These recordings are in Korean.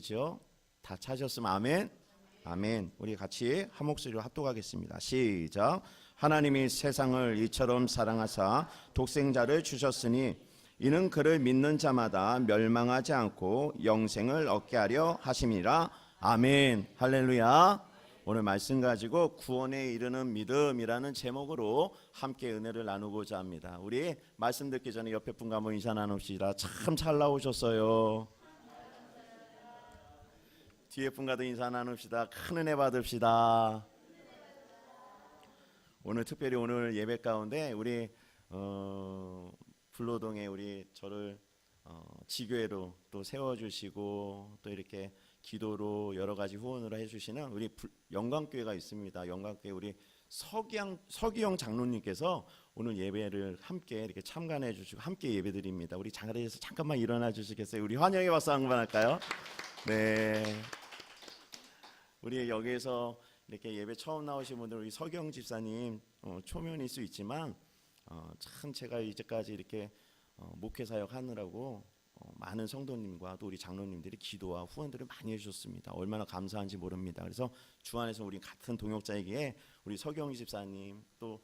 그죠? 다 찾으셨으면 아멘. 아멘. 우리 같이 한 목소리로 합독하겠습니다. 시작. 하나님이 세상을 이처럼 사랑하사 독생자를 주셨으니 이는 그를 믿는 자마다 멸망하지 않고 영생을 얻게 하려 하심이라. 아멘. 할렐루야. 오늘 말씀 가지고 구원에 이르는 믿음이라는 제목으로 함께 은혜를 나누고자 합니다. 우리 말씀 듣기 전에 옆에 분과 한번 인사 나눕시다. 참 잘 나오셨어요. 뒤에 분과도 인사 나눕시다. 큰 은혜 받읍시다. 오늘 특별히 오늘 예배 가운데 우리 불로동에 우리 저를 지교회로 또 세워주시고 또 이렇게 기도로 여러 가지 후원으로 해주시는 우리 영광교회가 있습니다. 영광교회 우리 서기영 장로님께서 오늘 예배를 함께 이렇게 참관해 주시고 함께 예배드립니다. 우리 자리에서 잠깐만 일어나 주시겠어요? 우리 환영의 박수 한번 할까요? 네. 우리 여기에서 이렇게 예배 처음 나오신 분들 우리 서기영 집사님 초면일 수 있지만 참 제가 이제까지 이렇게 목회 사역 하느라고 많은 성도님과 또 우리 장로님들이 기도와 후원들을 많이 해주셨습니다. 얼마나 감사한지 모릅니다. 그래서 주 안에서 우리 같은 동역자이기에 우리 서경 집사님 또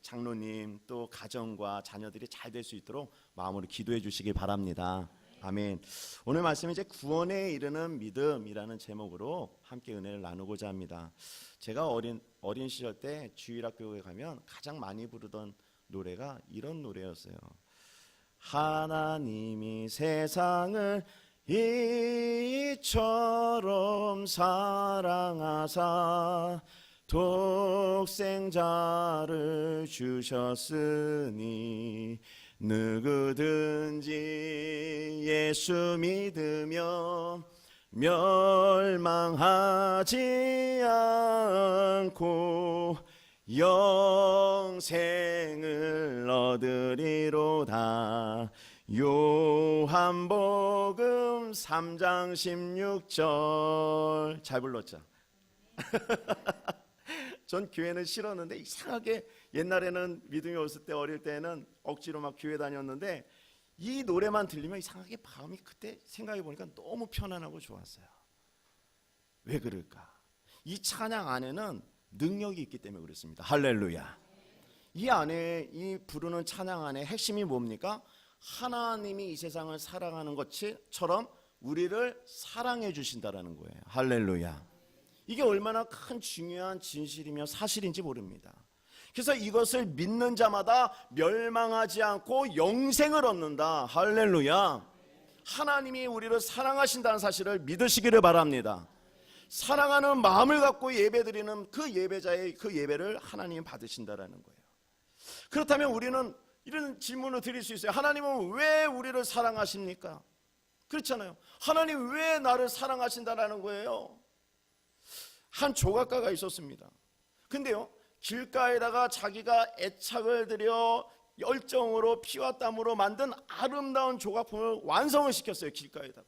장로님 또 가정과 자녀들이 잘 될 수 있도록 마음으로 기도해 주시기 바랍니다. 아멘. 오늘 말씀은 이제 구원에 이르는 믿음이라는 제목으로 함께 은혜를 나누고자 합니다. 제가 어린 시절 때 주일학교에 가면 가장 많이 부르던 노래가 이런 노래였어요. 하나님이 세상을 이처럼 사랑하사 독생자를 주셨으니 누구든지 예수 믿으며 멸망하지 않고 영생을 얻으리로다. 요한복음 3장 16절. 잘 불렀죠? 전 교회는 싫었는데 이상하게 옛날에는 믿음이 없을 때 어릴 때는 억지로 막 교회 다녔는데 이 노래만 들리면 이상하게 마음이 그때 생각해 보니까 너무 편안하고 좋았어요. 왜 그럴까? 이 찬양 안에는 능력이 있기 때문에 그렇습니다. 할렐루야. 이 안에 이 부르는 찬양 안에 핵심이 뭡니까? 하나님이 이 세상을 사랑하는 것처럼 우리를 사랑해 주신다라는 거예요. 할렐루야. 이게 얼마나 큰 중요한 진실이며 사실인지 모릅니다. 그래서 이것을 믿는 자마다 멸망하지 않고 영생을 얻는다. 할렐루야. 하나님이 우리를 사랑하신다는 사실을 믿으시기를 바랍니다. 사랑하는 마음을 갖고 예배드리는 그 예배자의 그 예배를 하나님이 받으신다라는 거예요. 그렇다면 우리는 이런 질문을 드릴 수 있어요. 하나님은 왜 우리를 사랑하십니까? 그렇잖아요. 하나님 왜 나를 사랑하신다라는 거예요. 한 조각가가 있었습니다. 근데요, 길가에다가 자기가 애착을 들여 열정으로 피와 땀으로 만든 아름다운 조각품을 완성을 시켰어요. 길가에다가.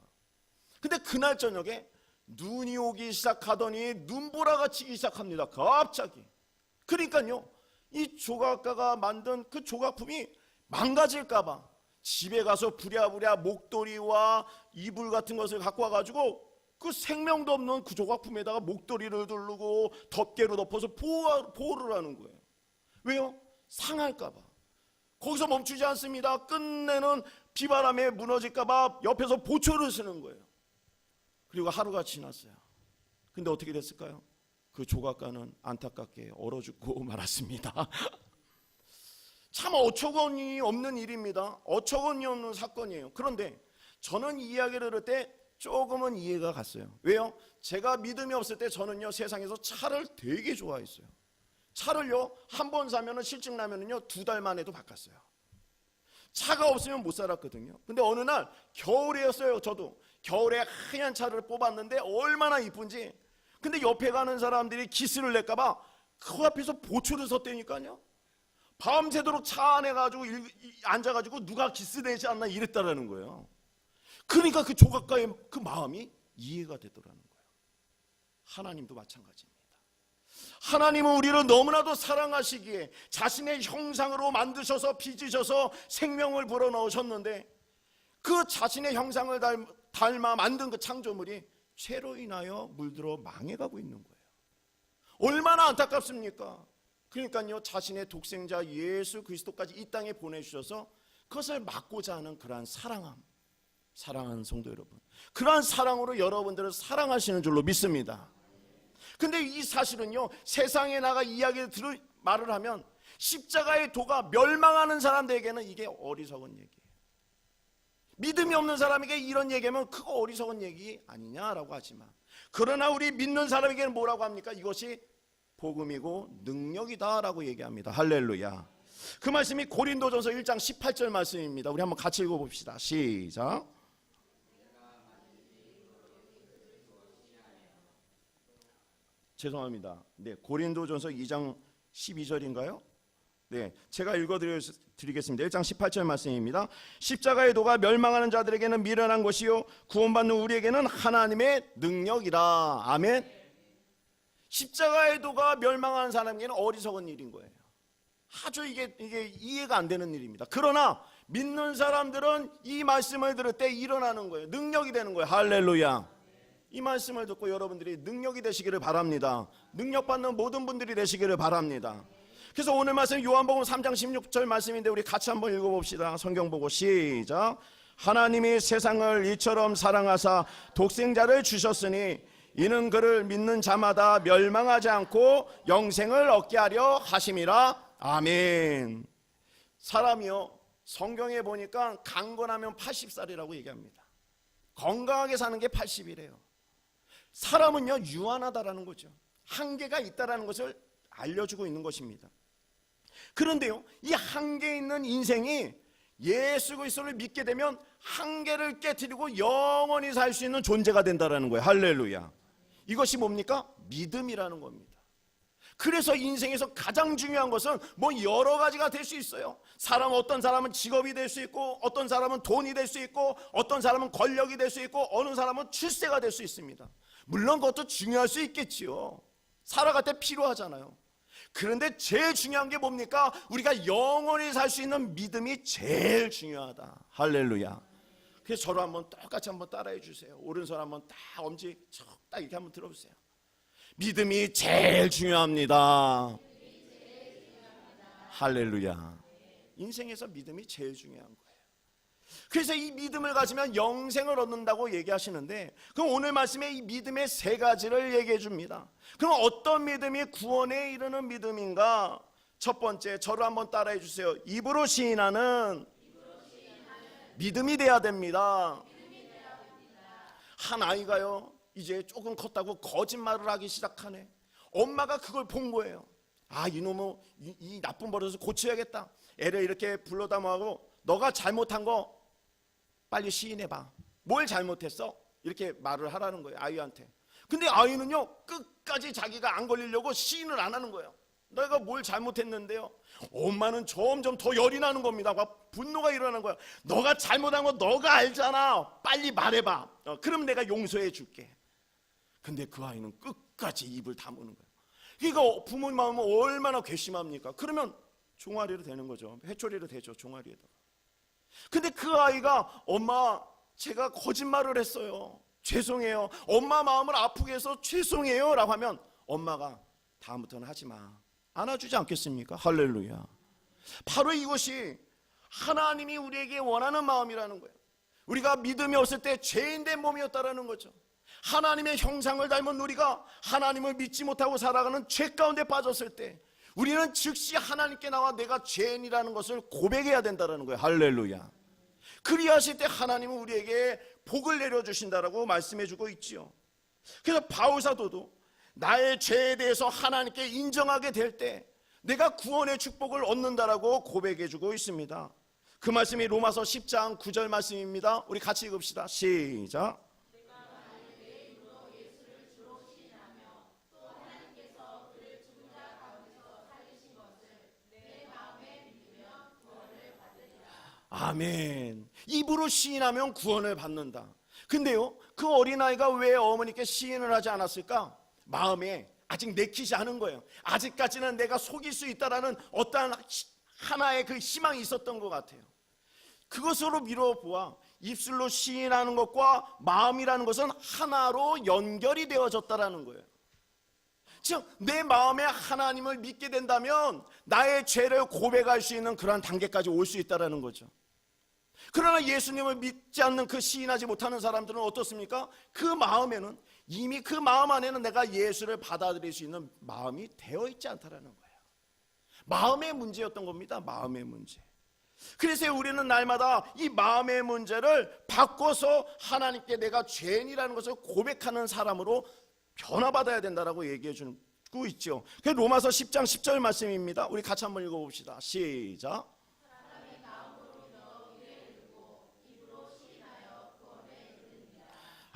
근데 그날 저녁에 눈이 오기 시작하더니 눈보라가 치기 시작합니다. 갑자기. 그러니까요, 이 조각가가 만든 그 조각품이 망가질까봐 집에 가서 부랴부랴 목도리와 이불 같은 것을 갖고 와가지고 그 생명도 없는 그 조각품에다가 목도리를 두르고 덮개로 덮어서 보호를 하는 거예요. 왜요? 상할까봐. 거기서 멈추지 않습니다. 끝내는 비바람에 무너질까봐 옆에서 보초를 쓰는 거예요. 그리고 하루가 지났어요. 근데 어떻게 됐을까요? 그 조각가는 안타깝게 얼어 죽고 말았습니다. 참 어처구니 없는 일입니다. 어처구니 없는 사건이에요. 그런데 저는 이 이야기를 들을 때 조금은 이해가 갔어요. 왜요? 제가 믿음이 없을 때 저는요, 세상에서 차를 되게 좋아했어요. 차를요, 한 번 사면은 실증 나면은요 2달 만에도 바꿨어요. 차가 없으면 못 살았거든요. 근데 어느 날 겨울이었어요. 저도 겨울에 하얀 차를 뽑았는데 얼마나 이쁜지. 근데 옆에 가는 사람들이 기스를 낼까봐 그 앞에서 보초를 섰다니까요. 밤새도록 차 안에 가지고 앉아가지고 누가 기스 내지 않나 이랬다라는 거예요. 그러니까 그 조각가의 그 마음이 이해가 되더라는 거예요. 하나님도 마찬가지입니다. 하나님은 우리를 너무나도 사랑하시기에 자신의 형상으로 만드셔서 빚으셔서 생명을 불어넣으셨는데 그 자신의 형상을 닮아 만든 그 창조물이 죄로 인하여 물들어 망해가고 있는 거예요. 얼마나 안타깝습니까? 그러니까요, 자신의 독생자 예수 그리스도까지 이 땅에 보내주셔서 그것을 막고자 하는 그러한 사랑하는 성도 여러분, 그러한 사랑으로 여러분들을 사랑하시는 줄로 믿습니다. 근데 이 사실은요, 세상에 나가 말을 하면 십자가의 도가 멸망하는 사람들에게는 이게 어리석은 얘기예요. 믿음이 없는 사람에게 이런 얘기하면 그거 어리석은 얘기 아니냐라고 하지만, 그러나 우리 믿는 사람에게는 뭐라고 합니까? 이것이 복음이고 능력이다라고 얘기합니다. 할렐루야. 그 말씀이 고린도전서 1장 18절 말씀입니다. 우리 한번 같이 읽어봅시다. 시작. 죄송합니다. 네, 고린도전서 2장 12절인가요? 네, 제가 읽어드리겠습니다. 1장 18절 말씀입니다. 십자가의 도가 멸망하는 자들에게는 미련한 것이요 구원받는 우리에게는 하나님의 능력이라. 아멘. 십자가의 도가 멸망하는 사람에게는 어리석은 일인 거예요. 아주 이게 이해가 안 되는 일입니다. 그러나 믿는 사람들은 이 말씀을 들을 때 일어나는 거예요. 능력이 되는 거예요. 할렐루야. 이 말씀을 듣고 여러분들이 능력이 되시기를 바랍니다. 능력받는 모든 분들이 되시기를 바랍니다. 그래서 오늘 말씀 요한복음 3장 16절 말씀인데 우리 같이 한번 읽어봅시다. 성경 보고 시작. 하나님이 세상을 이처럼 사랑하사 독생자를 주셨으니 이는 그를 믿는 자마다 멸망하지 않고 영생을 얻게 하려 하심이라. 아멘. 사람이요, 성경에 보니까 강건하면 80살이라고 얘기합니다. 건강하게 사는 게 80이래요. 사람은요, 유한하다라는 거죠. 한계가 있다라는 것을 알려주고 있는 것입니다. 그런데요, 이 한계 있는 인생이 예수 그리스도를 믿게 되면 한계를 깨트리고 영원히 살 수 있는 존재가 된다라는 거예요. 할렐루야. 이것이 뭡니까? 믿음이라는 겁니다. 그래서 인생에서 가장 중요한 것은 뭐 여러 가지가 될 수 있어요. 어떤 사람은 직업이 될 수 있고, 어떤 사람은 돈이 될 수 있고, 어떤 사람은 권력이 될 수 있고, 어느 사람은 출세가 될 수 있습니다. 물론 그것도 중요할 수 있겠지요. 살아갈 때 필요하잖아요. 그런데 제일 중요한 게 뭡니까? 우리가 영원히 살 수 있는 믿음이 제일 중요하다. 할렐루야. 그래서 저를 한번 똑같이 한번 따라해 주세요. 오른손 한번 딱 엄지 딱 이렇게 한번 들어보세요. 믿음이 제일 중요합니다. 할렐루야. 인생에서 믿음이 제일 중요한 거예요. 그래서 이 믿음을 가지면 영생을 얻는다고 얘기하시는데, 그럼 오늘 말씀에 이 믿음의 세 가지를 얘기해 줍니다. 그럼 어떤 믿음이 구원에 이르는 믿음인가? 첫 번째, 저를 한번 따라해 주세요. 입으로 시인하는 믿음이 돼야 됩니다. 한 아이가요, 이제 조금 컸다고 거짓말을 하기 시작하네. 엄마가 그걸 본 거예요. 아, 이놈의 이 나쁜 버릇을 고쳐야겠다. 애를 이렇게 불러담아하고, 너가 잘못한 거 빨리 시인해봐. 뭘 잘못했어? 이렇게 말을 하라는 거예요, 아이한테. 근데 아이는요, 끝까지 자기가 안 걸리려고 시인을 안 하는 거예요. 내가 뭘 잘못했는데요? 엄마는 점점 더 열이 나는 겁니다. 막 분노가 일어나는 거야. 너가 잘못한 거 너가 알잖아. 빨리 말해봐. 그럼 내가 용서해 줄게. 근데 그 아이는 끝까지 입을 다무는 거예요. 그러니까 부모님 마음은 얼마나 괘씸합니까? 그러면 종아리로 되는 거죠. 회초리로 되죠, 종아리에다가. 근데 그 아이가, 엄마, 제가 거짓말을 했어요. 죄송해요. 엄마 마음을 아프게 해서 죄송해요 라고 하면 엄마가 다음부터는 하지 마. 안아주지 않겠습니까? 할렐루야. 바로 이것이 하나님이 우리에게 원하는 마음이라는 거예요. 우리가 믿음이 없을 때 죄인된 몸이었다라는 거죠. 하나님의 형상을 닮은 우리가 하나님을 믿지 못하고 살아가는 죄 가운데 빠졌을 때 우리는 즉시 하나님께 나와 내가 죄인이라는 것을 고백해야 된다는 거예요. 할렐루야. 그리하실 때 하나님은 우리에게 복을 내려주신다라고 말씀해주고 있지요. 그래서 바울 사도도 나의 죄에 대해서 하나님께 인정하게 될 때 내가 구원의 축복을 얻는다라고 고백해주고 있습니다. 그 말씀이 로마서 10장 9절 말씀입니다. 우리 같이 읽읍시다. 시작. 아멘. 입으로 시인하면 구원을 받는다. 근데요, 그 어린아이가 왜 어머니께 시인을 하지 않았을까? 마음에 아직 내키지 않은 거예요. 아직까지는 내가 속일 수 있다라는 어떠한 하나의 그 희망이 있었던 것 같아요. 그것으로 미뤄보아 입술로 시인하는 것과 마음이라는 것은 하나로 연결이 되어졌다라는 거예요. 즉 내 마음에 하나님을 믿게 된다면 나의 죄를 고백할 수 있는 그러한 단계까지 올 수 있다라는 거죠. 그러나 예수님을 믿지 않는 그 시인하지 못하는 사람들은 어떻습니까? 그 마음에는 이미 그 마음 안에는 내가 예수를 받아들일 수 있는 마음이 되어 있지 않다라는 거예요. 마음의 문제였던 겁니다. 마음의 문제. 그래서 우리는 날마다 이 마음의 문제를 바꿔서 하나님께 내가 죄인이라는 것을 고백하는 사람으로 변화받아야 된다라고 얘기해 주고 있죠. 그 로마서 10장 10절 말씀입니다. 우리 같이 한번 읽어봅시다. 시작.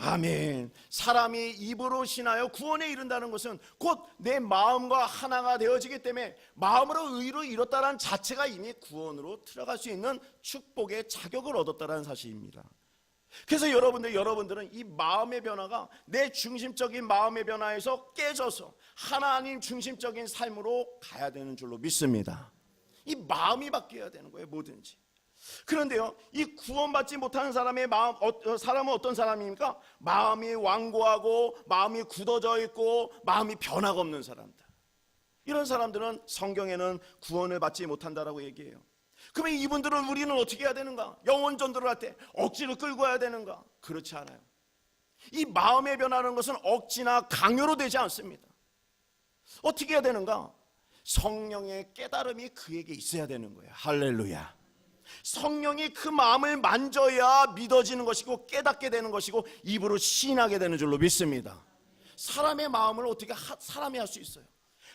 아멘. 사람이 입으로 신하여 구원에 이른다는 것은 곧 내 마음과 하나가 되어지기 때문에 마음으로 의로 이뤘다는 자체가 이미 구원으로 들어갈 수 있는 축복의 자격을 얻었다는 사실입니다. 그래서 여러분들은 이 마음의 변화가 내 중심적인 마음의 변화에서 깨져서 하나님 중심적인 삶으로 가야 되는 줄로 믿습니다. 이 마음이 바뀌어야 되는 거예요, 뭐든지. 그런데요, 이 구원받지 못하는 사람의 마음, 사람은 어떤 사람입니까? 마음이 완고하고 마음이 굳어져 있고 마음이 변화가 없는 사람들. 이런 사람들은 성경에는 구원을 받지 못한다라고 얘기해요. 그러면 이분들은 우리는 어떻게 해야 되는가? 영혼 전도를 할 때 억지로 끌고 와야 되는가? 그렇지 않아요. 이 마음의 변화라는 것은 억지나 강요로 되지 않습니다. 어떻게 해야 되는가? 성령의 깨달음이 그에게 있어야 되는 거예요. 할렐루야. 성령이 그 마음을 만져야 믿어지는 것이고 깨닫게 되는 것이고 입으로 시인하게 되는 줄로 믿습니다. 사람의 마음을 어떻게 사람이 할 수 있어요?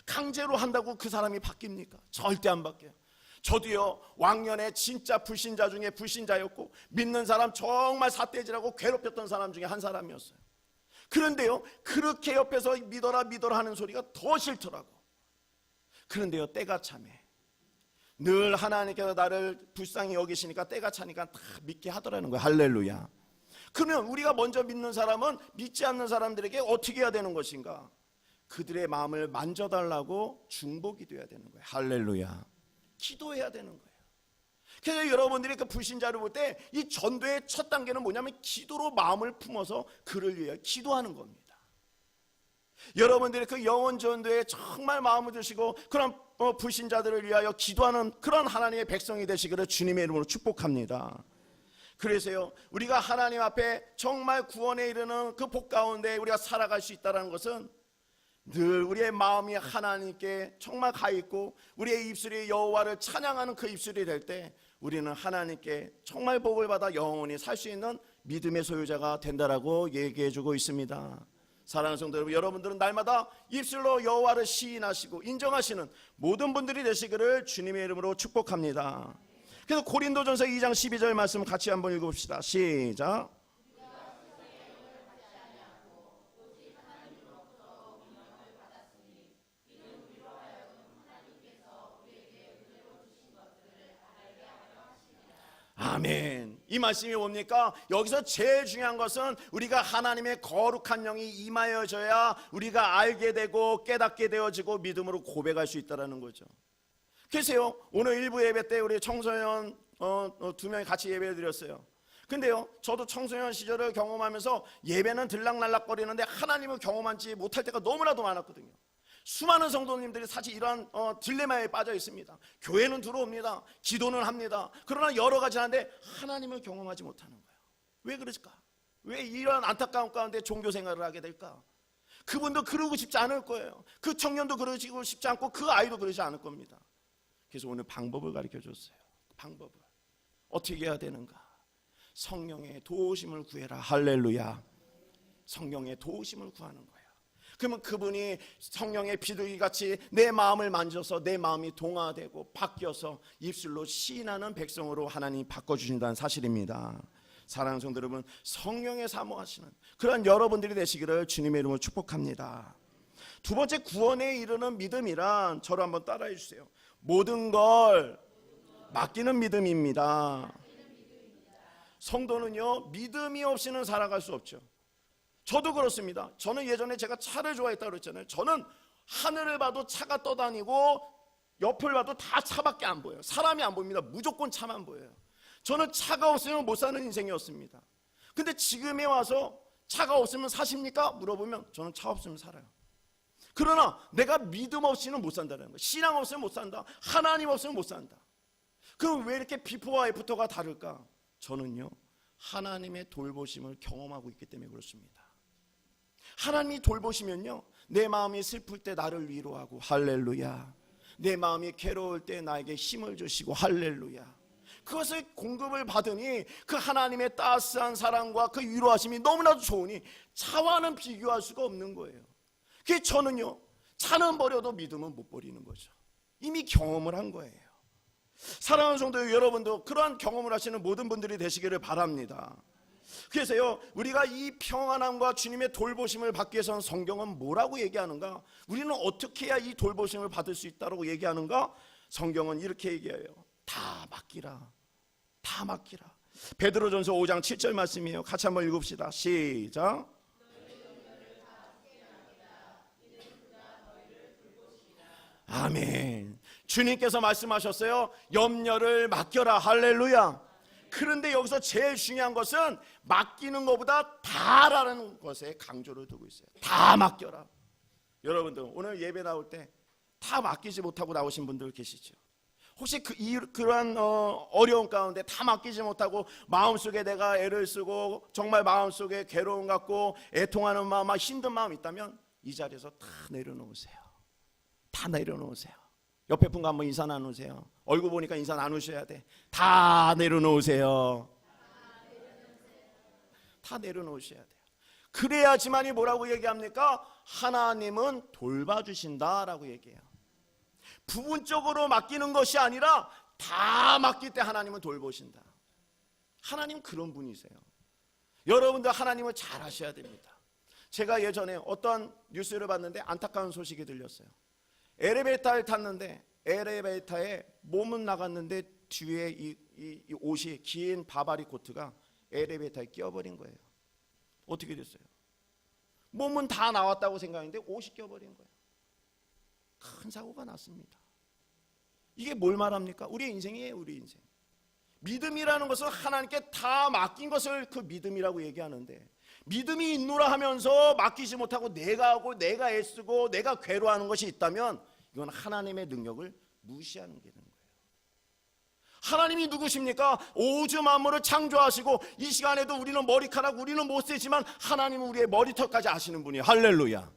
강제로 한다고 그 사람이 바뀝니까? 절대 안 바뀌어요. 저도요, 왕년에 진짜 불신자 중에 불신자였고 믿는 사람 정말 삿대질하고 괴롭혔던 사람 중에 한 사람이었어요. 그런데요, 그렇게 옆에서 믿어라 믿어라 하는 소리가 더 싫더라고. 그런데요, 때가 참해. 늘 하나님께서 나를 불쌍히 여기시니까 때가 차니까 다 믿게 하더라는 거예요. 할렐루야. 그러면 우리가 먼저 믿는 사람은 믿지 않는 사람들에게 어떻게 해야 되는 것인가? 그들의 마음을 만져달라고 중보기 돼야 되는 거예요. 할렐루야. 기도해야 되는 거예요. 그래서 여러분들이 그 불신자를 볼 때 이 전도의 첫 단계는 뭐냐면 기도로 마음을 품어서 그를 위해 기도하는 겁니다. 여러분들이 그 영혼 전도에 정말 마음을 드시고 그런 불신자들을 위하여 기도하는 그런 하나님의 백성이 되시기를 주님의 이름으로 축복합니다. 그래서요, 우리가 하나님 앞에 정말 구원에 이르는 그 복 가운데 우리가 살아갈 수 있다는 것은 늘 우리의 마음이 하나님께 정말 가 있고 우리의 입술이 여호와를 찬양하는 그 입술이 될 때 우리는 하나님께 정말 복을 받아 영원히 살 수 있는 믿음의 소유자가 된다라고 얘기해 주고 있습니다. 사랑하는 성도 여러분, 여러분들은 날마다 입술로 여호와를 시인하시고 인정하시는 모든 분들이 되시기를 주님의 이름으로 축복합니다. 그래서 고린도전서 2장 12절 말씀 같이 한번 읽어봅시다. 시작. 아멘. 이 말씀이 뭡니까? 여기서 제일 중요한 것은 우리가 하나님의 거룩한 영이 임하여져야 우리가 알게 되고 깨닫게 되어지고 믿음으로 고백할 수 있다는 거죠. 그래서요, 오늘 일부 예배 때 우리 청소년 두 명이 같이 예배를 드렸어요. 근데요, 저도 청소년 시절을 경험하면서 예배는 들락날락거리는데 하나님을 경험하지 못할 때가 너무나도 많았거든요. 수많은 성도님들이 사실 이러한 딜레마에 빠져 있습니다. 교회는 들어옵니다. 기도는 합니다. 그러나 여러 가지 하는데 하나님을 경험하지 못하는 거예요. 왜 그럴까? 왜 이러한 안타까움 가운데 종교 생활을 하게 될까? 그분도 그러고 싶지 않을 거예요. 그 청년도 그러고 싶지 않고 그 아이도 그러지 않을 겁니다. 그래서 오늘 방법을 가르쳐 줬어요. 방법을 어떻게 해야 되는가? 성령의 도우심을 구해라. 할렐루야. 성령의 도우심을 구하는 거예요. 그러면 그분이 성령의 비둘기같이 내 마음을 만져서 내 마음이 동화되고 바뀌어서 입술로 시인하는 백성으로 하나님이 바꿔주신다는 사실입니다. 사랑하는 성도 여러분, 성령의 사모하시는 그런 여러분들이 되시기를 주님의 이름으로 축복합니다. 두 번째, 구원에 이르는 믿음이란, 저를 한번 따라해 주세요. 모든 걸 맡기는 믿음입니다. 성도는요, 믿음이 없이는 살아갈 수 없죠. 저도 그렇습니다. 저는 예전에 제가 차를 좋아했다고 그랬잖아요. 저는 하늘을 봐도 차가 떠다니고 옆을 봐도 다 차밖에 안 보여요. 사람이 안 보입니다. 무조건 차만 보여요. 저는 차가 없으면 못 사는 인생이었습니다. 근데 지금에 와서 차가 없으면 사십니까? 물어보면 저는 차 없으면 살아요. 그러나 내가 믿음 없이는 못 산다는 거예요. 신앙 없으면 못 산다. 하나님 없으면 못 산다. 그럼 왜 이렇게 비포와 애프터가 다를까? 저는요, 하나님의 돌보심을 경험하고 있기 때문에 그렇습니다. 하나님이 돌보시면요, 내 마음이 슬플 때 나를 위로하고 할렐루야, 내 마음이 괴로울 때 나에게 힘을 주시고 할렐루야, 그것을 공급을 받으니 그 하나님의 따스한 사랑과 그 위로하심이 너무나도 좋으니 차와는 비교할 수가 없는 거예요. 그래서 저는요, 차는 버려도 믿음은 못 버리는 거죠. 이미 경험을 한 거예요. 사랑하는 성도 여러분도 그러한 경험을 하시는 모든 분들이 되시기를 바랍니다. 그래서요, 우리가 이 평안함과 주님의 돌보심을 받기 위해서는 성경은 뭐라고 얘기하는가? 우리는 어떻게 해야 이 돌보심을 받을 수 있다고 얘기하는가? 성경은 이렇게 얘기해요. 다 맡기라. 다 맡기라. 베드로전서 5장 7절 말씀이에요. 같이 한번 읽읍시다. 시작. 아멘. 주님께서 말씀하셨어요. 염려를 맡겨라. 할렐루야. 그런데 여기서 제일 중요한 것은 맡기는 것보다 다라는 것에 강조를 두고 있어요. 다 맡겨라. 여러분들 오늘 예배 나올 때 다 맡기지 못하고 나오신 분들 계시죠? 혹시 그러한 어려운 가운데 다 맡기지 못하고 마음속에 내가 애를 쓰고 정말 마음속에 괴로움 갖고 애통하는 마음, 힘든 마음 있다면 이 자리에서 다 내려놓으세요. 다 내려놓으세요. 옆에 분과 한번 인사 나누세요. 얼굴 보니까 인사 나누셔야 돼. 다 내려놓으세요. 다 내려놓으셔야 돼요. 그래야지만이 뭐라고 얘기합니까? 하나님은 돌봐주신다라고 얘기해요. 부분적으로 맡기는 것이 아니라 다 맡길 때 하나님은 돌보신다. 하나님 그런 분이세요. 여러분들 하나님을 잘 아셔야 됩니다. 제가 예전에 어떠한 뉴스를 봤는데 안타까운 소식이 들렸어요. 엘리베이터를 탔는데 엘리베이터에 몸은 나갔는데 뒤에 이 옷이 긴 바바리 코트가 엘리베이터에 끼어버린 거예요. 어떻게 됐어요? 몸은 다 나왔다고 생각했는데 옷이 껴버린 거예요. 큰 사고가 났습니다. 이게 뭘 말합니까? 우리의 인생이에요. 우리 인생. 믿음이라는 것은 하나님께 다 맡긴 것을 그 믿음이라고 얘기하는데, 믿음이 있노라 하면서 맡기지 못하고 내가 하고 내가 애쓰고 내가 괴로워하는 것이 있다면 이건 하나님의 능력을 무시하는 게 되는 거예요. 하나님이 누구십니까? 오주 만물을 창조하시고 이 시간에도 우리는 머리카락 우리는 못 세지만 하나님은 우리의 머리털까지 아시는 분이에요. 할렐루야.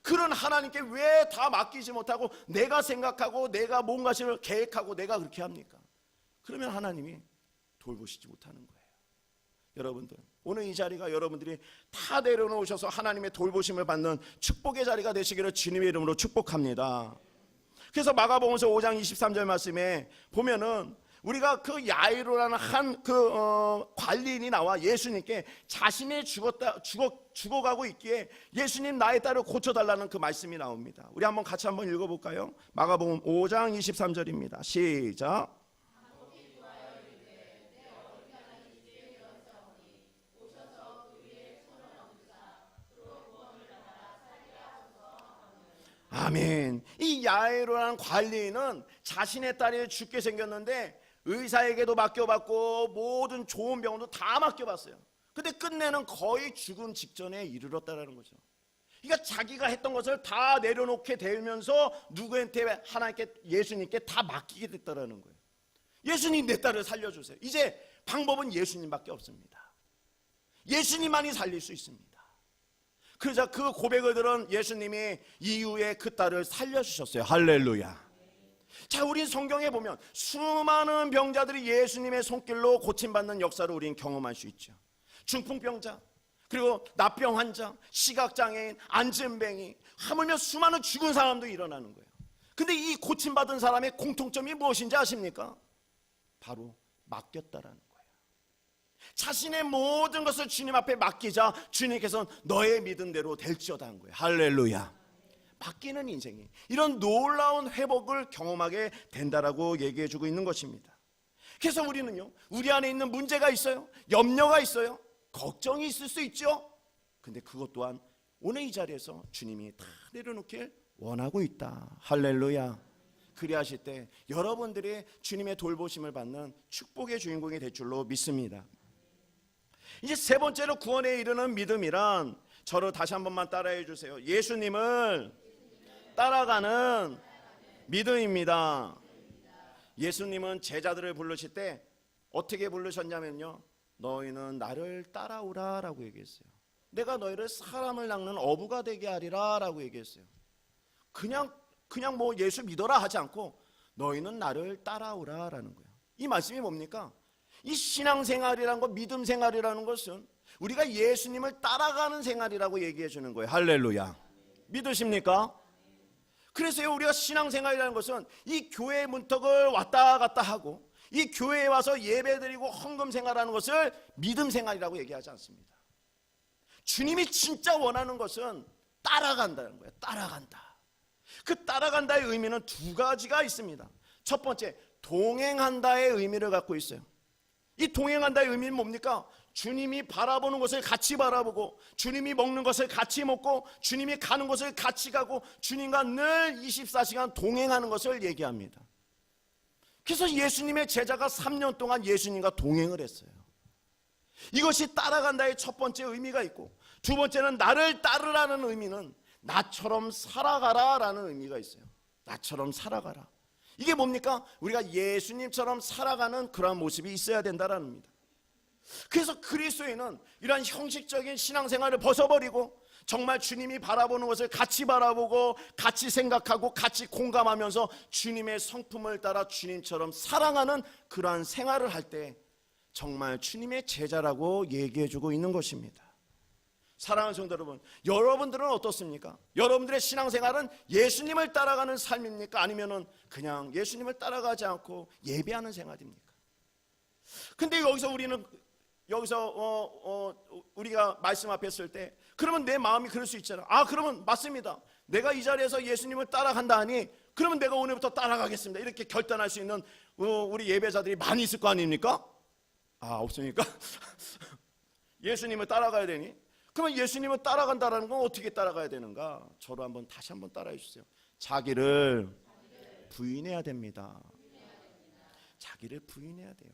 그런 하나님께 왜 다 맡기지 못하고 내가 생각하고 내가 뭔가를 계획하고 내가 그렇게 합니까? 그러면 하나님이 돌보시지 못하는 거예요. 여러분들 오늘 이 자리가 여러분들이 다 내려놓으셔서 하나님의 돌보심을 받는 축복의 자리가 되시기를 주님의 이름으로 축복합니다. 그래서 마가복음서 5장 23절 말씀에 보면은 우리가 그 야이로라는 한 관리인이 나와 예수님께 자신이 죽어가고 있기에 예수님 나의 딸을 고쳐달라는 그 말씀이 나옵니다. 우리 한번 같이 한번 읽어볼까요? 마가복음 5장 23절입니다. 시작. 아멘. 이 야이로라는 관리인은 자신의 딸이 죽게 생겼는데 의사에게도 맡겨봤고 모든 좋은 병원도 다 맡겨봤어요. 근데 끝내는 거의 죽음 직전에 이르렀다는 거죠. 그러니까 자기가 했던 것을 다 내려놓게 되면서 누구한테? 하나님께, 예수님께 다 맡기게 됐다는 거예요. 예수님 내 딸을 살려주세요. 이제 방법은 예수님밖에 없습니다. 예수님만이 살릴 수 있습니다. 그러자 그 고백을 들은 예수님이 이후에 그 딸을 살려주셨어요. 할렐루야. 자, 우린 성경에 보면 수많은 병자들이 예수님의 손길로 고침받는 역사를 우린 경험할 수 있죠. 중풍병자, 그리고 납병 환자, 시각장애인, 안진뱅이, 하물며 수많은 죽은 사람도 일어나는 거예요. 근데 이 고침받은 사람의 공통점이 무엇인지 아십니까? 바로 맡겼다라는 거예요. 자신의 모든 것을 주님 앞에 맡기자 주님께서는 너의 믿음대로 될지어다 한 거예요. 할렐루야. 맡기는 인생이 이런 놀라운 회복을 경험하게 된다라고 얘기해주고 있는 것입니다. 그래서 우리는요, 우리 안에 있는 문제가 있어요, 염려가 있어요, 걱정이 있을 수 있죠. 근데 그것 또한 오늘 이 자리에서 주님이 다 내려놓길 원하고 있다. 할렐루야. 그리하실 때 여러분들이 주님의 돌보심을 받는 축복의 주인공이 될 줄로 믿습니다. 이제 세 번째로 구원에 이르는 믿음이란, 저를 다시 한 번만 따라해 주세요. 예수님을 따라가는 믿음입니다. 예수님은 제자들을 부르실 때 어떻게 부르셨냐면요, 너희는 나를 따라오라 라고 얘기했어요. 내가 너희를 사람을 낚는 어부가 되게 하리라 라고 얘기했어요. 그냥 뭐 예수 믿어라 하지 않고 너희는 나를 따라오라 라는 거예요. 이 말씀이 뭡니까? 이 신앙생활이라는 것, 믿음생활이라는 것은 우리가 예수님을 따라가는 생활이라고 얘기해 주는 거예요. 할렐루야. 믿으십니까? 그래서요, 우리가 신앙생활이라는 것은 이 교회 문턱을 왔다 갔다 하고 이 교회에 와서 예배드리고 헌금생활하는 것을 믿음생활이라고 얘기하지 않습니다. 주님이 진짜 원하는 것은 따라간다는 거예요. 따라간다. 그 따라간다의 의미는 두 가지가 있습니다. 첫 번째, 동행한다의 의미를 갖고 있어요. 이 동행한다의 의미는 뭡니까? 주님이 바라보는 것을 같이 바라보고, 주님이 먹는 것을 같이 먹고, 주님이 가는 것을 같이 가고, 주님과 늘 24시간 동행하는 것을 얘기합니다. 그래서 예수님의 제자가 3년 동안 예수님과 동행을 했어요. 이것이 따라간다의 첫 번째 의미가 있고, 두 번째는 나를 따르라는 의미는 나처럼 살아가라 라는 의미가 있어요. 나처럼 살아가라. 이게 뭡니까? 우리가 예수님처럼 살아가는 그러한 모습이 있어야 된다는 겁니다. 그래서 그리스도인은 이러한 형식적인 신앙생활을 벗어버리고 정말 주님이 바라보는 것을 같이 바라보고 같이 생각하고 같이 공감하면서 주님의 성품을 따라 주님처럼 사랑하는 그러한 생활을 할 때 정말 주님의 제자라고 얘기해주고 있는 것입니다. 사랑하는 성도 여러분, 여러분들은 어떻습니까? 여러분들의 신앙생활은 예수님을 따라가는 삶입니까? 아니면은 그냥 예수님을 따라가지 않고 예배하는 생활입니까? 근데 우리가 말씀 앞에 설 때 그러면 내 마음이 그럴 수 있잖아. 그러면 맞습니다. 내가 이 자리에서 예수님을 따라간다 하니 그러면 내가 오늘부터 따라가겠습니다. 이렇게 결단할 수 있는 우리 예배자들이 많이 있을 거 아닙니까? 없습니까? 예수님을 따라가야 되니? 그러면 예수님을 따라간다는 건 어떻게 따라가야 되는가? 저로 다시 한번 따라해 주세요. 자기를 부인해야 됩니다. 자기를 부인해야 돼요.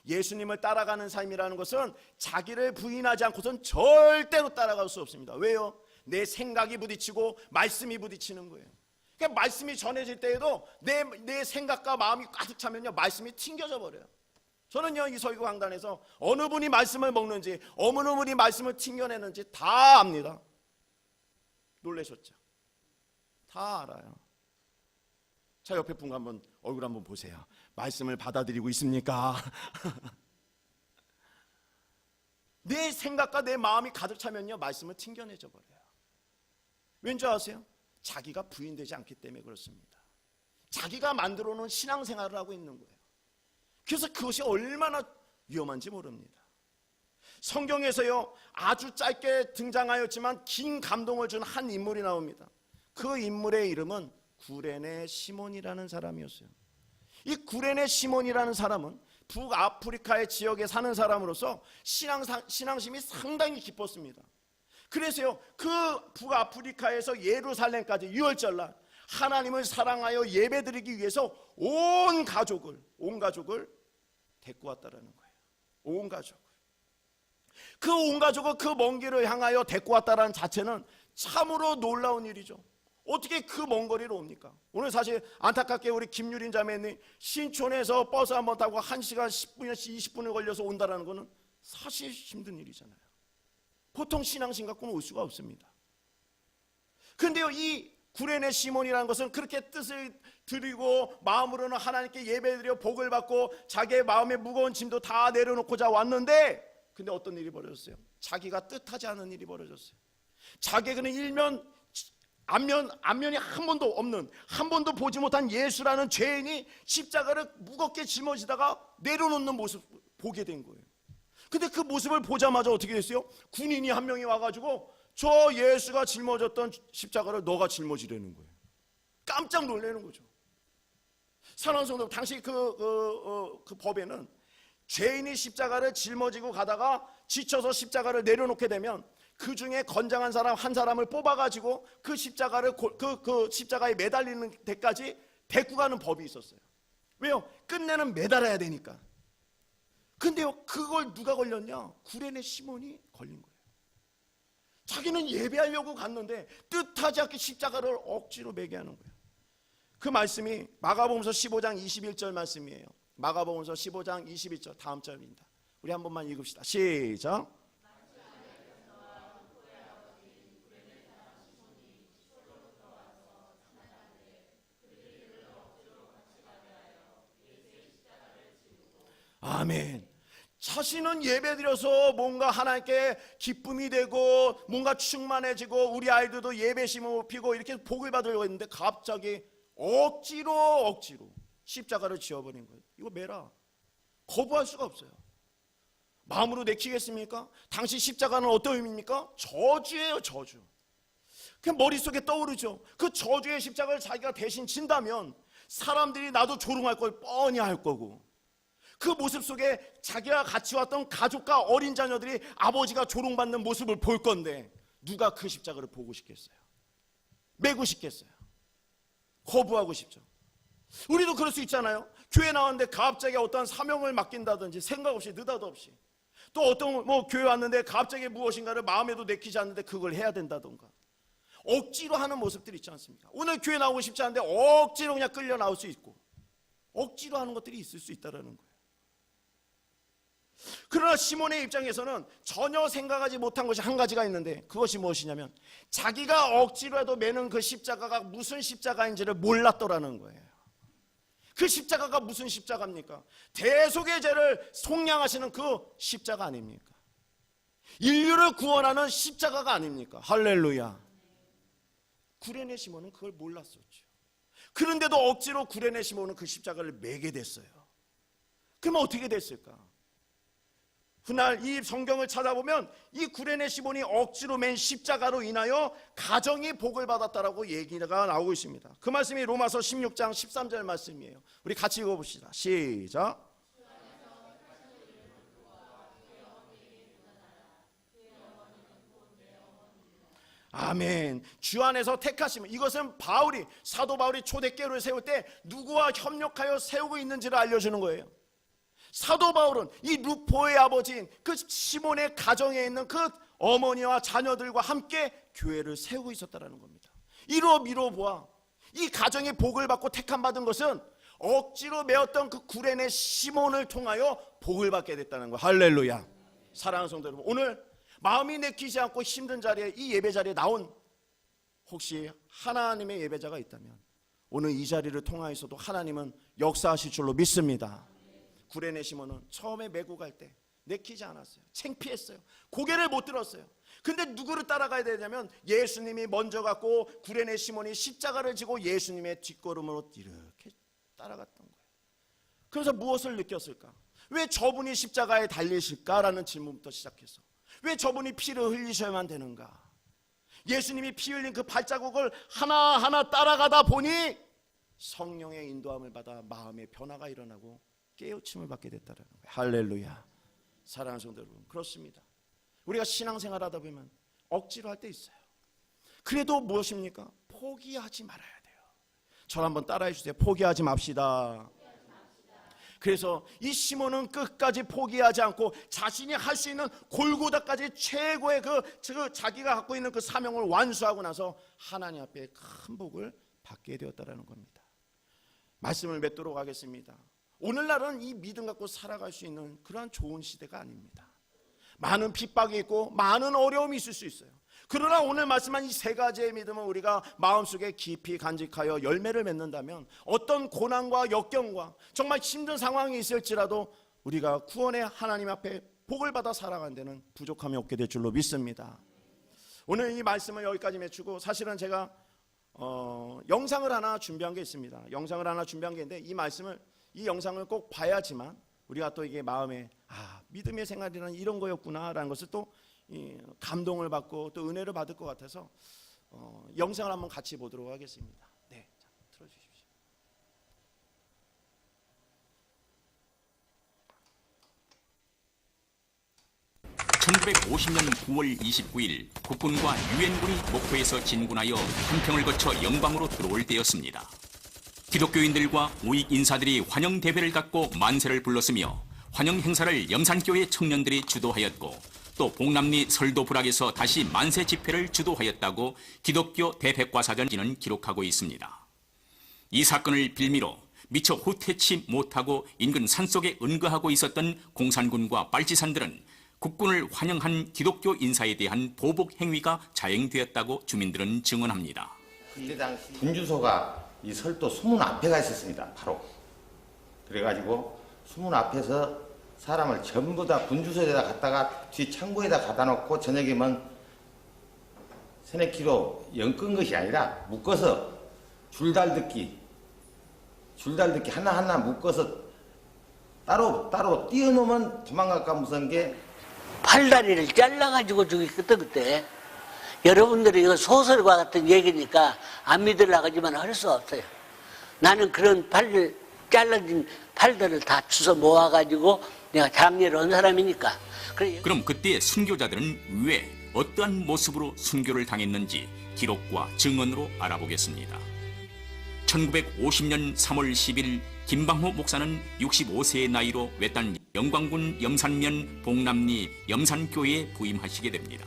예수님을 따라가는 삶이라는 것은 자기를 부인하지 않고선 절대로 따라갈 수 없습니다. 왜요? 내 생각이 부딪히고 말씀이 부딪히는 거예요. 그러니까 말씀이 전해질 때에도 내 생각과 마음이 가득 차면요, 말씀이 튕겨져 버려요. 저는요, 이 설교 강단에서 어느 분이 말씀을 먹는지, 어느 분이 말씀을 튕겨내는지 다 압니다. 놀라셨죠? 다 알아요. 자, 옆에 분 한번 얼굴 한번 보세요. 말씀을 받아들이고 있습니까? 내 생각과 내 마음이 가득 차면요, 말씀을 튕겨내져 버려요. 왠지 아세요? 자기가 부인되지 않기 때문에 그렇습니다. 자기가 만들어 놓은 신앙생활을 하고 있는 거예요. 그래서 그것이 얼마나 위험한지 모릅니다. 성경에서요, 아주 짧게 등장하였지만 긴 감동을 준 한 인물이 나옵니다. 그 인물의 이름은 구레네 시몬이라는 사람이었어요. 이 구레네 시몬이라는 사람은 북아프리카의 지역에 사는 사람으로서 신앙심이 상당히 깊었습니다. 그래서요, 그 북아프리카에서 예루살렘까지 유월절날 하나님을 사랑하여 예배드리기 위해서 온 가족을 데리고 왔다라는 거예요. 온 가족을. 그 온 가족을 그 먼 길을 향하여 데리고 왔다라는 자체는 참으로 놀라운 일이죠. 어떻게 그 먼 거리를 옵니까? 오늘 사실 안타깝게 우리 김유린 자매님 신촌에서 버스 한번 타고 1시간 10분에서 20분을 걸려서 온다라는 거는 사실 힘든 일이잖아요. 보통 신앙심 갖고는 올 수가 없습니다. 그런데요, 이 구레네 시몬이라는 것은 그렇게 뜻을 드리고 마음으로는 하나님께 예배드려 복을 받고 자기의 마음의 무거운 짐도 다 내려놓고자 왔는데, 근데 어떤 일이 벌어졌어요? 자기가 뜻하지 않은 일이 벌어졌어요. 자기는 안면이 한 번도 없는, 한 번도 보지 못한 예수라는 죄인이 십자가를 무겁게 짊어지다가 내려놓는 모습을 보게 된 거예요. 근데 그 모습을 보자마자 어떻게 됐어요? 군인이 한 명이 와가지고 저 예수가 짊어졌던 십자가를 너가 짊어지려는 거예요. 깜짝 놀라는 거죠. 사랑하는 성도, 당시 그 법에는 죄인이 십자가를 짊어지고 가다가 지쳐서 십자가를 내려놓게 되면 그 중에 건장한 사람 한 사람을 뽑아가지고 그 십자가를 그 십자가에 매달리는 데까지 데리고 가는 법이 있었어요. 왜요? 끝내는 매달아야 되니까. 근데요, 그걸 누가 걸렸냐? 구레네 시몬이 걸린 거예요. 자기는 예배하려고 갔는데 뜻하지 않게 십자가를 억지로 매게 하는 거예요. 그 말씀이 마가복음서 15장 21절 말씀이에요. 마가복음서 15장 21절 다음 절입니다. 우리 한 번만 읽읍시다. 시작. 아멘. 자신은 예배드려서 뭔가 하나님께 기쁨이 되고 뭔가 충만해지고 우리 아이들도 예배심을 피고 이렇게 복을 받으려고 했는데 갑자기 억지로 십자가를 지어버린 거예요. 이거 매라. 거부할 수가 없어요. 마음으로 내키겠습니까? 당시 십자가는 어떤 의미입니까? 저주예요, 저주. 그냥 머릿속에 떠오르죠. 그 저주의 십자가를 자기가 대신 진다면 사람들이 나도 조롱할 걸 뻔히 할 거고, 그 모습 속에 자기가 같이 왔던 가족과 어린 자녀들이 아버지가 조롱받는 모습을 볼 건데 누가 그 십자가를 보고 싶겠어요? 메고 싶겠어요? 거부하고 싶죠. 우리도 그럴 수 있잖아요. 교회 나왔는데 갑자기 어떤 사명을 맡긴다든지 생각 없이 느닷없이, 또 어떤 교회 왔는데 갑자기 무엇인가를 마음에도 내키지 않는데 그걸 해야 된다던가 억지로 하는 모습들이 있지 않습니까? 오늘 교회 나오고 싶지 않은데 억지로 그냥 끌려 나올 수 있고 억지로 하는 것들이 있을 수 있다는 거예요. 그러나 시몬의 입장에서는 전혀 생각하지 못한 것이 한 가지가 있는데, 그것이 무엇이냐면 자기가 억지로 해도 매는 그 십자가가 무슨 십자가인지를 몰랐더라는 거예요. 그 십자가가 무슨 십자가입니까? 대속의 죄를 속량하시는 그 십자가 아닙니까? 인류를 구원하는 십자가가 아닙니까? 할렐루야. 구레네 시몬은 그걸 몰랐었죠. 그런데도 억지로 구레네 시몬은 그 십자가를 매게 됐어요. 그러면 어떻게 됐을까? 그날 이 성경을 찾아보면 이 구레네 시몬이 억지로 맨 십자가로 인하여 가정이 복을 받았다라고 얘기가 나오고 있습니다. 그 말씀이 로마서 16장 13절 말씀이에요. 우리 같이 읽어봅시다. 시작. 아멘. 주 안에서 택하심은, 이것은 바울이, 사도 바울이 초대교회를 세울 때 누구와 협력하여 세우고 있는지를 알려주는 거예요. 사도 바울은 이 루포의 아버지인 그 시몬의 가정에 있는 그 어머니와 자녀들과 함께 교회를 세우고 있었다는 겁니다. 이로 미뤄보아 이 가정이 복을 받고 택함 받은 것은 억지로 메었던 그 구레네 시몬을 통하여 복을 받게 됐다는 거예요. 할렐루야. 사랑하는 성도 여러분, 오늘 마음이 내키지 않고 힘든 자리에, 이 예배 자리에 나온 혹시 하나님의 예배자가 있다면 오늘 이 자리를 통하여서도 하나님은 역사하실 줄로 믿습니다. 구레네 시몬은 처음에 메고 갈 때 내키지 않았어요. 창피했어요. 고개를 못 들었어요. 근데 누구를 따라가야 되냐면 예수님이 먼저 갔고 구레네 시몬이 십자가를 지고 예수님의 뒷걸음으로 이렇게 따라갔던 거예요. 그래서 무엇을 느꼈을까? 왜 저분이 십자가에 달리실까라는 질문부터 시작해서 왜 저분이 피를 흘리셔야만 되는가? 예수님이 피 흘린 그 발자국을 하나하나 따라가다 보니 성령의 인도함을 받아 마음의 변화가 일어나고 깨우침을 받게 됐다는 거예요. 할렐루야. 사랑하는 성도 여러분, 그렇습니다. 우리가 신앙생활 하다 보면 억지로 할 때 있어요. 그래도 무엇입니까? 포기하지 말아야 돼요. 저를 한번 따라해 주세요. 포기하지 맙시다. 그래서 이 시몬은 끝까지 포기하지 않고 자신이 할 수 있는 골고다까지 최고의 그 자기가 갖고 있는 그 사명을 완수하고 나서 하나님 앞에 큰 복을 받게 되었다는 겁니다. 말씀을 맺도록 하겠습니다. 오늘날은 이 믿음 갖고 살아갈 수 있는 그러한 좋은 시대가 아닙니다. 많은 핍박이 있고 많은 어려움이 있을 수 있어요. 그러나 오늘 말씀한 이 세 가지의 믿음은 우리가 마음속에 깊이 간직하여 열매를 맺는다면 어떤 고난과 역경과 정말 힘든 상황이 있을지라도 우리가 구원의 하나님 앞에 복을 받아 살아가는 데는 부족함이 없게 될 줄로 믿습니다. 오늘 이 말씀을 여기까지 맺추고, 사실은 제가 영상을 하나 준비한 게 있습니다. 영상을 하나 준비한 게 있는데 이 영상을 꼭 봐야지만 우리가 또 이게 마음에 믿음의 생활이란 이런 거였구나라는 것을 또 감동을 받고 또 은혜를 받을 것 같아서 영상을 한번 같이 보도록 하겠습니다. 네, 자, 틀어주십시오. (1950년 9월 29일) 국군과 유엔군이 목포에서 진군하여 한평을 거쳐 영광으로 들어올 때였습니다. 기독교인들과 우익 인사들이 환영 대회를 갖고 만세를 불렀으며 환영 행사를 염산교회 청년들이 주도하였고 또 봉남리 설도부락에서 다시 만세 집회를 주도하였다고 기독교 대백과사전지는 기록하고 있습니다. 이 사건을 빌미로 미처 후퇴치 못하고 인근 산속에 은거하고 있었던 공산군과 빨치산들은 국군을 환영한 기독교 인사에 대한 보복 행위가 자행되었다고 주민들은 증언합니다. 그때 당시 분주소가 이 설도 수문 앞에가 있었습니다. 바로. 그래가지고 수문 앞에서 사람을 전부 다 분주소에다 갖다가 뒤 창고에다 갖다 놓고 저녁이면 세네 킬로 엮은 것이 아니라 묶어서 줄달듣기 하나하나 묶어서 따로 띄워놓으면 도망갈까 무서운 게 팔다리를 잘라가지고 죽였거든 그때. 여러분들이 이거 소설과 같은 얘기니까 안 믿으려고 하지만 할 수 없어요. 나는 그런 팔을 잘라진 팔들을 다 주워 모아가지고 내가 장례를 한 사람이니까. 그럼 그때 순교자들은 왜 어떠한 모습으로 순교를 당했는지 기록과 증언으로 알아보겠습니다. 1950년 3월 10일 김방호 목사는 65세의 나이로 외딴 영광군 염산면 봉남리 염산교회에 부임하시게 됩니다.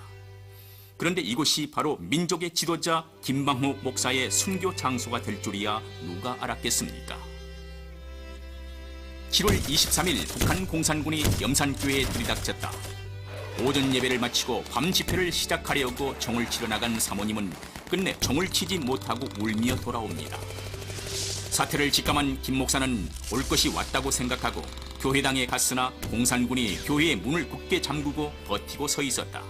그런데 이곳이 바로 민족의 지도자 김방호 목사의 순교 장소가 될 줄이야 누가 알았겠습니까? 7월 23일 북한 공산군이 염산교회에 들이닥쳤다. 오전 예배를 마치고 밤 집회를 시작하려고 종을 치러 나간 사모님은 끝내 종을 치지 못하고 울며 돌아옵니다. 사태를 직감한 김 목사는 올 것이 왔다고 생각하고 교회당에 갔으나 공산군이 교회의 문을 굳게 잠그고 버티고 서 있었다.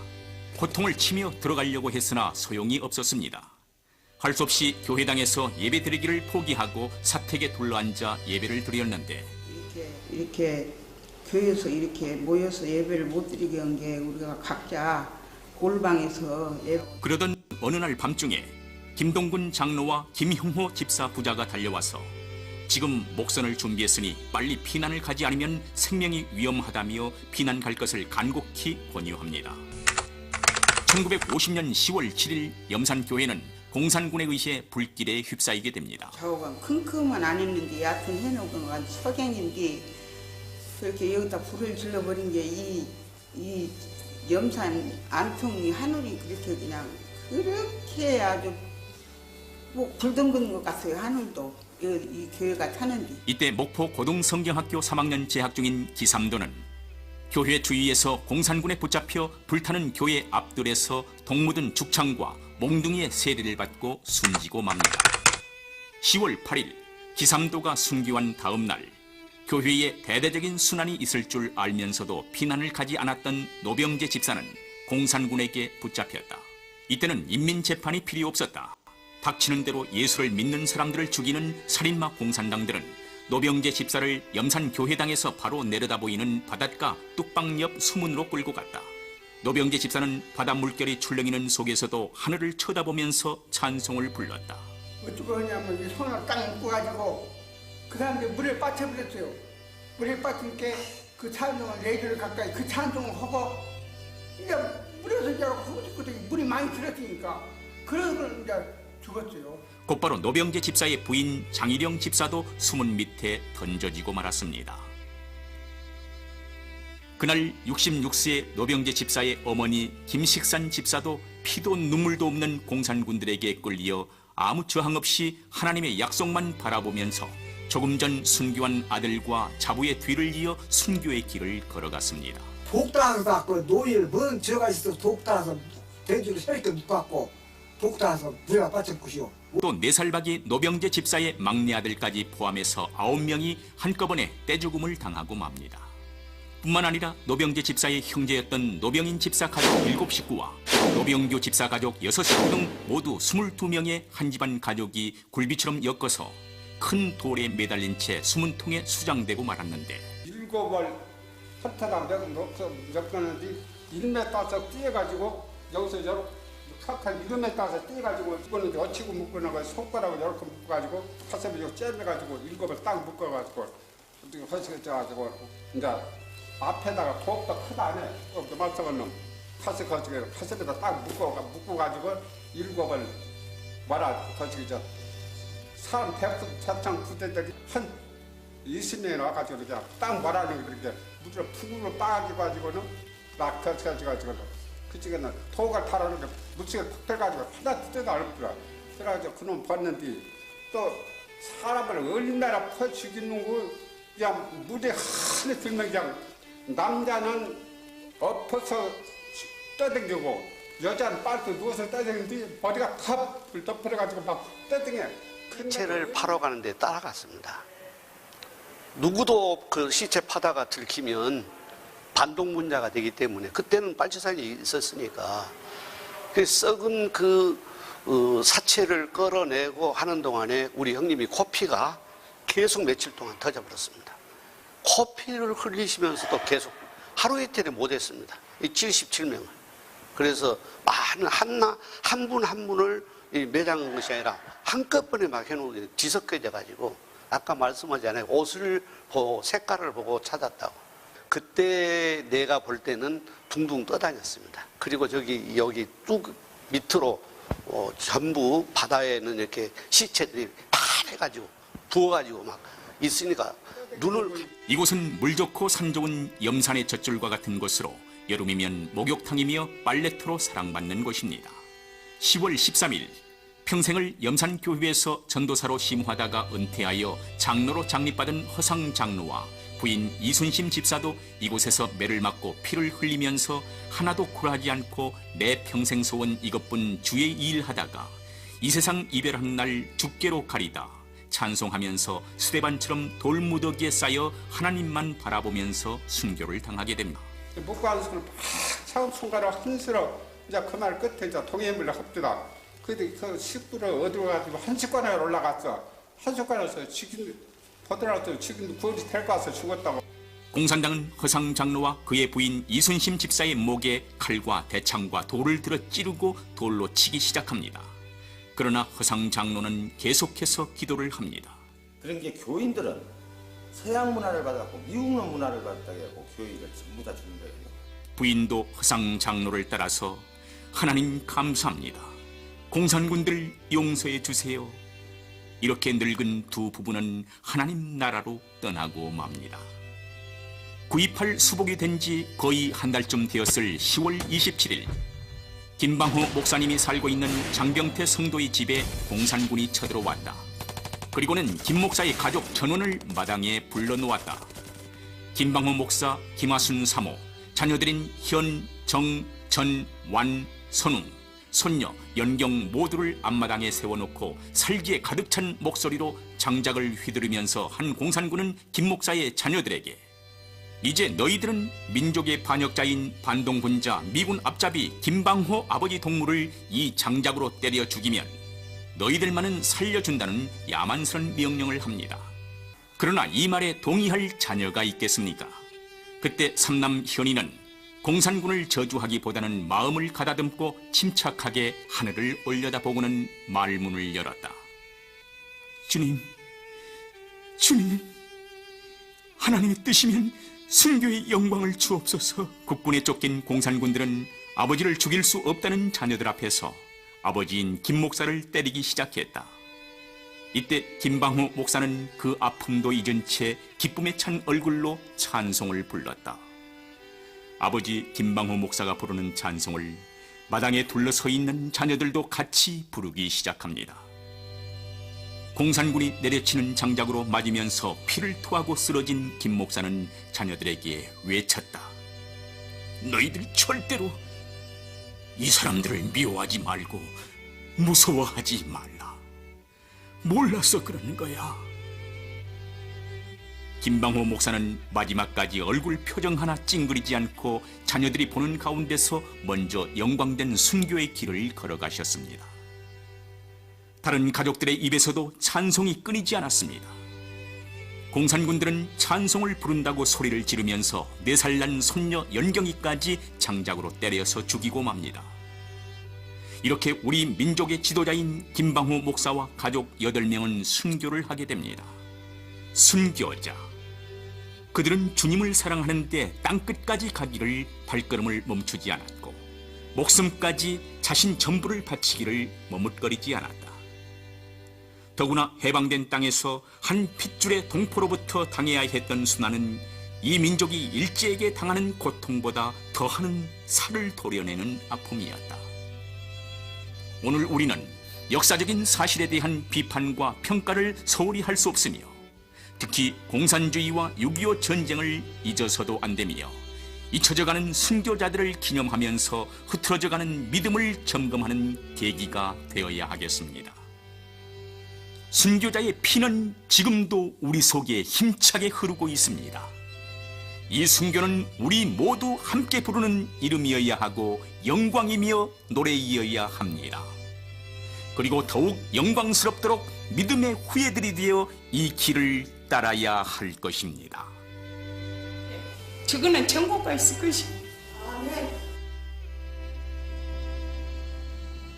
고통을 치며 들어가려고 했으나 소용이 없었습니다. 할 수 없이 교회당에서 예배 드리기를 포기하고 사택에 둘러앉아 예배를 드렸는데 이렇게 교회에서 이렇게 모여서 예배를 못 드리게 한 게 우리가 각자 골방에서 그러던 어느 날 밤중에 김동군 장로와 김형호 집사 부자가 달려와서 지금 목선을 준비했으니 빨리 피난을 가지 않으면 생명이 위험하다며 피난 갈 것을 간곡히 권유합니다. 1950년 10월 7일 염산교회는 공산군에 의해 불길에 휩싸이게 됩니다. 좌우가 킁킁은 안 했는데 얕은 해놓은 건 석양인데 그렇게 여기다 불을 질러버린 게 이 염산 안통이 하늘이 그렇게 그냥 그렇게 아주 뭐 불덩거는 것 같아요. 하늘도 이 교회가 타는데. 이때 목포 고등성경학교 3학년 재학 중인 기삼도는 교회 주위에서 공산군에 붙잡혀 불타는 교회 앞뜰에서 동무든 죽창과 몽둥이의 세례를 받고 숨지고 맙니다. 10월 8일 기삼도가 순교한 다음 날 교회에 대대적인 순환이 있을 줄 알면서도 피난을 가지 않았던 노병재 집사는 공산군에게 붙잡혔다. 이때는 인민재판이 필요 없었다. 닥치는 대로 예수를 믿는 사람들을 죽이는 살인마 공산당들은 노병재 집사를 염산교회당에서 바로 내려다 보이는 바닷가 뚝방 옆 수문으로 끌고 갔다. 노병재 집사는 바다 물결이 출렁이는 속에서도 하늘을 쳐다보면서 찬송을 불렀다. 어쩌고 하냐면 이 손을 딱 묶어가지고 그 사람들 물에 빠져버렸어요. 물에 빠진 게 그 찬송을 4개를 가까이 그 찬송을 하고 이제 물에서 이제 허우적거리고 물이 많이 들었으니까 그래서 이제 죽었어요. 곧바로 노병재 집사의 부인 장일영 집사도 수문 밑에 던져지고 말았습니다. 그날 66세 노병재 집사의 어머니 김식산 집사도 피도 눈물도 없는 공산군들에게 끌려 아무 저항 없이 하나님의 약속만 바라보면서 조금 전 순교한 아들과 자부의 뒤를 이어 순교의 길을 걸어갔습니다. 독단에서 그 노예를 먼 저가 있어서 독단에서 돼지를 세리게 묶어갖고 독단에서 물에 빠졌고요. 또 4살박이 노병재 집사의 막내 아들까지 포함해서 9명이 한꺼번에 떼죽음을 당하고 맙니다. 뿐만 아니라 노병재 집사의 형제였던 노병인 집사 가족 7식구와 노병교 집사 가족 6식구 등 모두 22명의 한 집안 가족이 굴비처럼 엮어서 큰 돌에 매달린 채 수문통에 수장되고 말았는데 7을 허타랑 엮었는데 1m 따서 띄어가지고 여기서 이렇게 사탄 1m 따서 띄어가지고 이거는 어치고 묶어놔가 손가락을 이렇게 묶어가지고 가슴에 이거 째매가지고 7을 딱 묶어가지고 어떻게 허시게져가지고 이제 앞에다가 곱다 크다 안 해. 말씀은 가슴 거치게 가슴에다 딱 묶어가지고 7을 말아 거치게 사람 대창 부대들이 한 20명이 와가지고 그냥 딱 말하는 그렇게 무지로 푸구로 빠져가지고는 막 터져가지고는 그쪽에는 토가 타라는데 무지개 팍 들어가지고 하나 뜯어도 어렵더라. 그래가지고 그놈 봤는데 또 사람을 얼마나 퍼 죽이는 거 그냥 무대 하늘 들면 그냥 남자는 엎어서 떠댕기고 여자는 빨리 누워서 떠댕기는데 머리가 다 덮어가지고 막 떠댕겨. 시체를 파러 가는데 따라갔습니다. 누구도 그 시체 파다가 들키면 반동분자가 되기 때문에 그때는 빨치산이 있었으니까 그 썩은 그 사체를 끌어내고 하는 동안에 우리 형님이 코피가 계속 며칠 동안 터져버렸습니다. 코피를 흘리시면서도 계속 하루 이틀에 못했습니다. 77명을. 그래서 많은 한 분 한 분을 매장한 것이 아니라 한꺼번에 막 해놓은 뒤섞여져 가지고 아까 말씀하잖아요. 옷을 보고 색깔을 보고 찾았다고. 그때 내가 볼 때는 둥둥 떠다녔습니다. 그리고 여기 뚝 밑으로 전부 바다에는 이렇게 시체들이 파래가지고 부어가지고 막 있으니까 눈을. 이곳은 물 좋고 산 좋은 염산의 젖줄과 같은 곳으로 여름이면 목욕탕이며 빨래터로 사랑받는 곳입니다. 10월 13일 평생을 염산교회에서 전도사로 심호하다가 은퇴하여 장로로 장립받은 허상 장로와 부인 이순심 집사도 이곳에서 매를 맞고 피를 흘리면서 하나도 굴하지 않고 내 평생 소원 이것뿐 주의 일하다가 이 세상 이별하는 날 죽게로 가리다 찬송하면서 수레반처럼 돌무더기에 쌓여 하나님만 바라보면서 순교를 당하게 됩니다. 묵고 하는 손을 막 차운 손가락 흔들어 이제 그 말 끝에 이제 동해물을 합디다. 근데 그 식구를 어디로 가지고 한 식관에 올라갔어. 한 식관에서 지금 보더라도 지금 구원이 될 것 같아서 죽었다고. 공산당은 허상 장로와 그의 부인 이순심 집사의 목에 칼과 대창과 돌을 들어 찌르고 돌로 치기 시작합니다. 그러나 허상 장로는 계속해서 기도를 합니다. 그런 게 교인들은 서양 문화를 받았고 미국 문화를 받았다고 해고 교회를 전부 다 주는 거예요. 부인도 허상 장로를 따라서 하나님 감사합니다. 공산군들 용서해 주세요. 이렇게 늙은 두 부부는 하나님 나라로 떠나고 맙니다. 9.28 수복이 된 지 거의 한 달쯤 되었을 10월 27일 김방호 목사님이 살고 있는 장병태 성도의 집에 공산군이 쳐들어왔다. 그리고는 김 목사의 가족 전원을 마당에 불러놓았다. 김방호 목사, 김하순 사모, 자녀들인 현, 정, 전, 완, 선웅, 손녀, 연경 모두를 앞마당에 세워놓고 살기에 가득 찬 목소리로 장작을 휘두르면서 한 공산군은 김 목사의 자녀들에게 이제 너희들은 민족의 반역자인 반동분자 미군 앞잡이 김방호 아버지 동무를 이 장작으로 때려 죽이면 너희들만은 살려준다는 야만스런 명령을 합니다. 그러나 이 말에 동의할 자녀가 있겠습니까? 그때 삼남 현이는 공산군을 저주하기보다는 마음을 가다듬고 침착하게 하늘을 올려다보고는 말문을 열었다. 주님, 하나님의 뜻이면 순교의 영광을 주옵소서. 국군에 쫓긴 공산군들은 아버지를 죽일 수 없다는 자녀들 앞에서 아버지인 김 목사를 때리기 시작했다. 이때 김방호 목사는 그 아픔도 잊은 채 기쁨에 찬 얼굴로 찬송을 불렀다. 아버지 김방호 목사가 부르는 찬송을 마당에 둘러서 있는 자녀들도 같이 부르기 시작합니다. 공산군이 내려치는 장작으로 맞으면서 피를 토하고 쓰러진 김 목사는 자녀들에게 외쳤다. 너희들 절대로 이 사람들을 미워하지 말고 무서워하지 말라. 몰라서 그러는 거야. 김방호 목사는 마지막까지 얼굴 표정 하나 찡그리지 않고 자녀들이 보는 가운데서 먼저 영광된 순교의 길을 걸어가셨습니다. 다른 가족들의 입에서도 찬송이 끊이지 않았습니다. 공산군들은 찬송을 부른다고 소리를 지르면서 4살 난 손녀 연경이까지 장작으로 때려서 죽이고 맙니다. 이렇게 우리 민족의 지도자인 김방호 목사와 가족 8명은 순교를 하게 됩니다. 순교자. 그들은 주님을 사랑하는데 땅끝까지 가기를 발걸음을 멈추지 않았고 목숨까지 자신 전부를 바치기를 머뭇거리지 않았다. 더구나 해방된 땅에서 한 핏줄의 동포로부터 당해야 했던 순환은 이 민족이 일제에게 당하는 고통보다 더하는 살을 도려내는 아픔이었다. 오늘 우리는 역사적인 사실에 대한 비판과 평가를 소홀히 할 수 없으며 특히 공산주의와 6.25 전쟁을 잊어서도 안 되며 잊혀져가는 순교자들을 기념하면서 흐트러져가는 믿음을 점검하는 계기가 되어야 하겠습니다. 순교자의 피는 지금도 우리 속에 힘차게 흐르고 있습니다. 이 순교는 우리 모두 함께 부르는 이름이어야 하고 영광이며 노래이어야 합니다. 그리고 더욱 영광스럽도록 믿음의 후예들이 되어 이 길을 따라야 할 것입니다. 저거는 전국가 있을 것이고